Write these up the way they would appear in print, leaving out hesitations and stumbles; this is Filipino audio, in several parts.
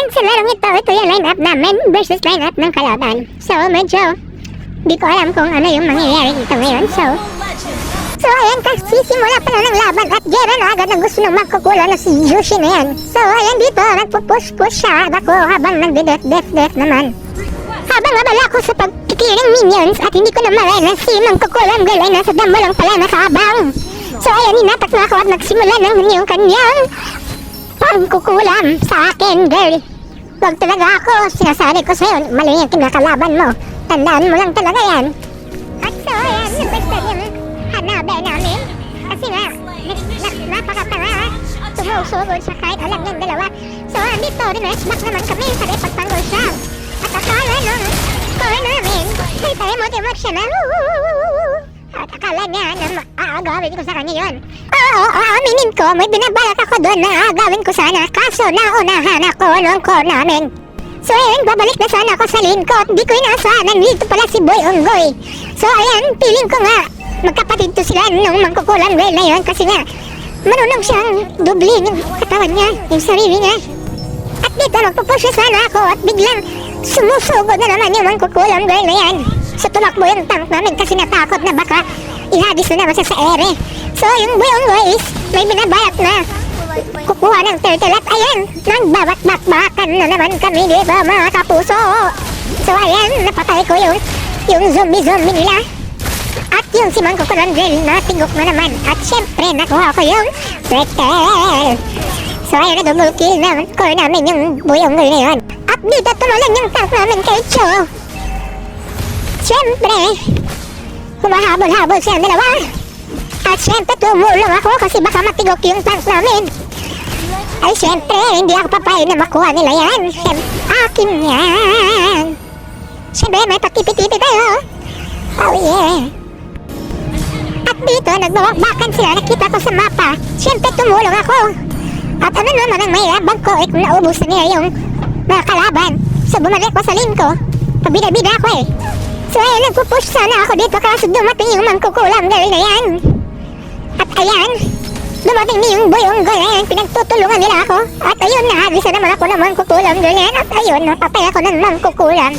ayan, sa larong ito yung line-up namin versus line-up ng kalaban. So, medyo, di ko alam kung ano yung mangyayari dito ngayon. So ayan, kasi simula pa na ng laban at Gera na agad ang gusto nang magkukulo na si Yushi na yan. So, ayan dito, nagpupush-push siya at ako habang nagde-death naman. Habang abala ako sa pagkikil ng minions at hindi ko na malay na si magkukulang girl ay nasa damo lang pala nakaabang. So, ayan, hinatak na ako at nagsimula ng yung kanyang pangkukulam sa akin, girl. Huwag talaga ako, sinasabi ko sa'yo, mali yung kinakalaban mo. Tandaan mo lang talaga yan. At so, ayan, nabasta yung hanabe namin. Kasi nga, napakatanga, tumusugod siya kahit alam ng dalawa. So, andito, rinweshback naman kami sa pagtanggol siya. At akala nung core namin, ay tayo motivate siya na, at akala niya na aagawin ko sa kanya yun. Oo, aaminin ko, may binabalak ako doon na aagawin ko sana. Kaso naunahan ako nung core namin. So ayun, babalik na sana ako sa lane ko at di ko inaasahan, nandito pala si Boy Onggoy. So ayan, feeling ko nga, magkapatid to sila nung magkukulang girl na yun. Kasi nga, marunong siyang dublin yung katawan niya, yung sarili niya. At dito, magpupush sana ako at biglang sumusugod na naman yung magkukulang girl na yan. So tumakbo yung tank namin kasi natakot na baka ihagis na naman siya sa ere. So yung Boy Onggoy is may binabalak na kukuha ng turtle at ayan, nagbabak-bakbakan na naman kami dito mga kapuso. So ayan, napatay ko yung zombie nila. At yung si Mangkukulan girl natigok na naman. At syempre nakuha ko yung turtle. So ayan, na double kill na core namin yung Boy Onggoy na yun. At dito tumulan yung tank namin kay Cho. Syempre humahabol-habol siya ang dalawa. At syempre tumulong ako kasi baka matigok yung tank namin. Ay syempre, hindi ako papayag na makuha nila yan. Akin yan. Syempre, may patipi-tipi tayo. Oh yeah. At dito, nagbawakbakan sila. Nakita ko sa mapa. Syempre, tumulong ako. At ano naman ang may labag ko kung naubusan nila yung mga kalaban. So, bumalik ko sa lane ko. Pabida-bida ako eh. So, ayun, nagpupush sana ako dito kaso dumating yung mangkukulang girl na yan. At ayan, dumating niya yung Boy Onggoy na yan, pinagtutulungan nila ako. At ayun, nahagisa naman ako ng mangkukulang girl na yan. At ayun, napatay ako ng mangkukulang.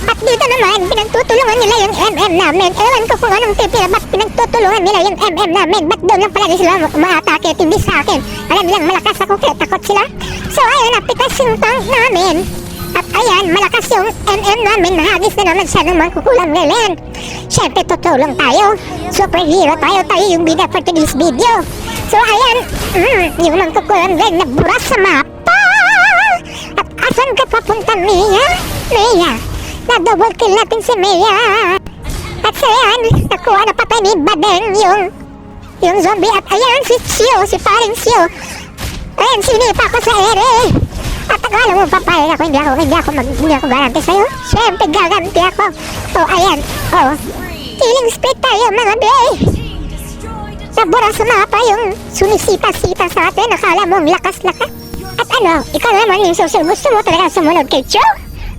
At dito naman, pinagtutulungan nila yung MM namin. Ewan ko kung anong tip nila, ba't pinagtutulungan nila yung MM namin? Ba't doon lang pala sila umatake at hindi sa akin? Alam nilang malakas ako kaya takot sila. So ayun, napitas yung tank namin. At ayan, malakas yung MM namin. Nahagis na naman siya ng mangkukulang girl yan. Siyempre, tutulong tayo. Superhero tayo yung bida for today's video. So ayan, yung mangkukulang girl na buras sa mapa. At asan ka papunta, Mia? Mia, na-double kill natin si Mia. At so ayan, nakuha na patay ni Badeng yung zombie. At ayan, si Sio, si paring Sio. Ayan, sinipa ko sa ere. At akala mo papayag ako, hindi ako garanti sa'yo. Siyempre, gaganti ako. Oh, ayan, killing spree tayo mga bay. Nabura sa mapa yung sumisita-sita sa atin. Akala mo lakas-lakas. At ano, ikaw naman yung susunod. Gusto mo talaga sumunod kay Cho?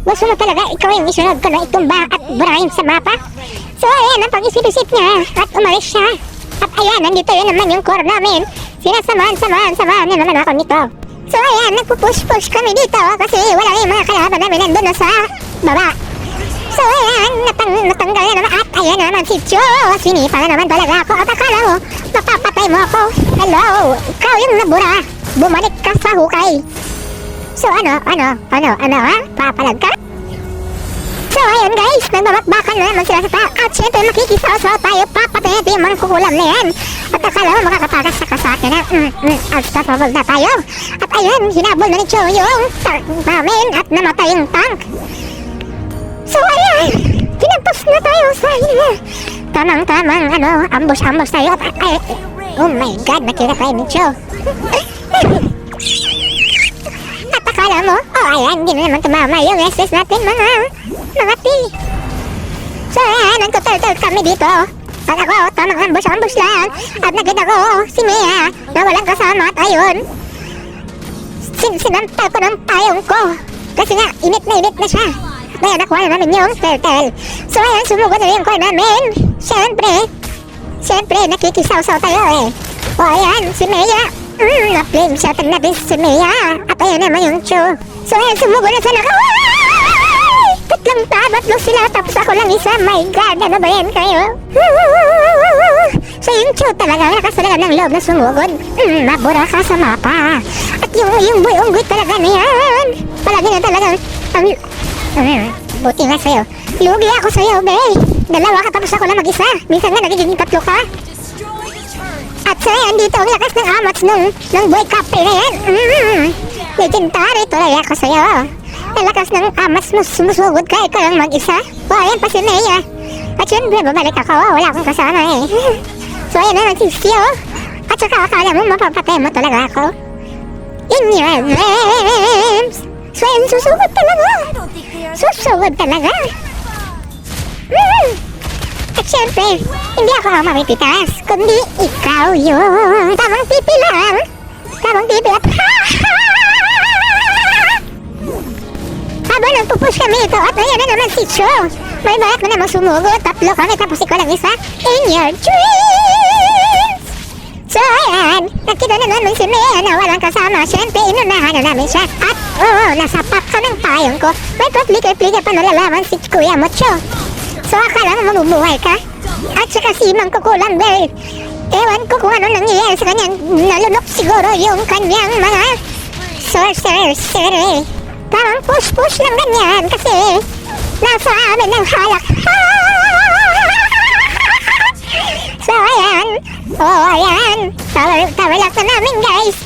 Gusto mo talaga ikaw yung isunod ko na itumba at burahin sa mapa? So ayan, ang pag-isip-isip niya at umalis siya. At ayan, nandito yun naman yung core namin. Sinasamahan niya naman ako nito. So ayan, nagpupush-push kami dito kasi wala yung mga kalaban namin nandun na sa baba. So ayan, natanggal na naman. At ayan naman si Cho, sinipa na naman talaga ako. At akala mo, mapapatay mo ako. Hello, ikaw yung nabura. Bumalik ka sa hukay. So ano ha? Papalag ka? So ayun guys, nagbabakbakan na naman sila sa tao. At syempre makikisaw-saw tayo, papatay natin yung mga kukulam na yan. At akala mo makakapagas sa akin na unstoppable na tayo. At ayun, hinabol na ni Cho yung tank namin at namatay yung tank. So ayan, pinagpas na tayo sa inyo. Tamang ambush tayo. At oh my god, nakita tayo ni Cho. At akala mo, ayan, hindi na naman tumama yung SS natin mga P. So ayan, nagtuturtle kami dito. At ako, tamang ambush lang. At nakita ko si Mia na walang kasama. At ayun, sinampal ko ng payong ko. Kasi nga, init na siya. At ayun, nakuha na namin yung turtle. So ayan, sumugod na yung core namin. Siyempre, nakikisaw-saw tayo eh. O ayan, si Mia, Na-flame shot natin si Mia. At ayun naman yung Cho. So ayan, sumugo na sa tatlong tatlo sila, tapos ako lang isa. My God, ano ba yan kayo? So yung Cho talaga, lakas talaga ng loob na sumugod. Mabura ka sa mapa. At yung boy unggoy talaga na yan. Palagi na talaga. Buti nga sa'yo. Lugi ako sa'yo, be. Dalawa ka, tapos ako lang mag-isa. Minsan nga nagiging tatlo ka. At so yan, dito ang lakas ng amats ng boy captain na yan. Legendary talaga ako sa'yo. Ang lakas ng amats mo, sumusugod ka, ikaw lang mag-isa. O, ayan pa si Nea. At syempre, babalik ako, wala akong kasama eh. So ayan na, nagsisiyo. At saka akala mo, mapapatay mo talaga ako. In your dreams. So ayan, susugod talaga. Susugod talaga. At syempre, hindi ako ang mamipitas, kundi ikaw yun. Tamang pipi lang. Tamang pipi at habang nagpupush kami ito, at ayan na naman si Cho. May bayak na naman sumugod. Tatlo kami, tapos ikaw lang isa. In your dreams. So ayan, nakita na naman si Mea na walang kasama. Syempre, inunahan na namin siya. At nasapak ka ng payong ko. May pa-flicker-flicker pa nalalaman si Kuya mo, Cho. So akala mo mabubuhay ka? At saka si Mang Kukulang Bear, ewan ko kung ano nangyayari sa kanya. Nalunok siguro yung kanyang mga sorcerer. Parang push-push lang ganyan kasi nasa amin ng halak. So ayan, ayan, tawalak na namin guys.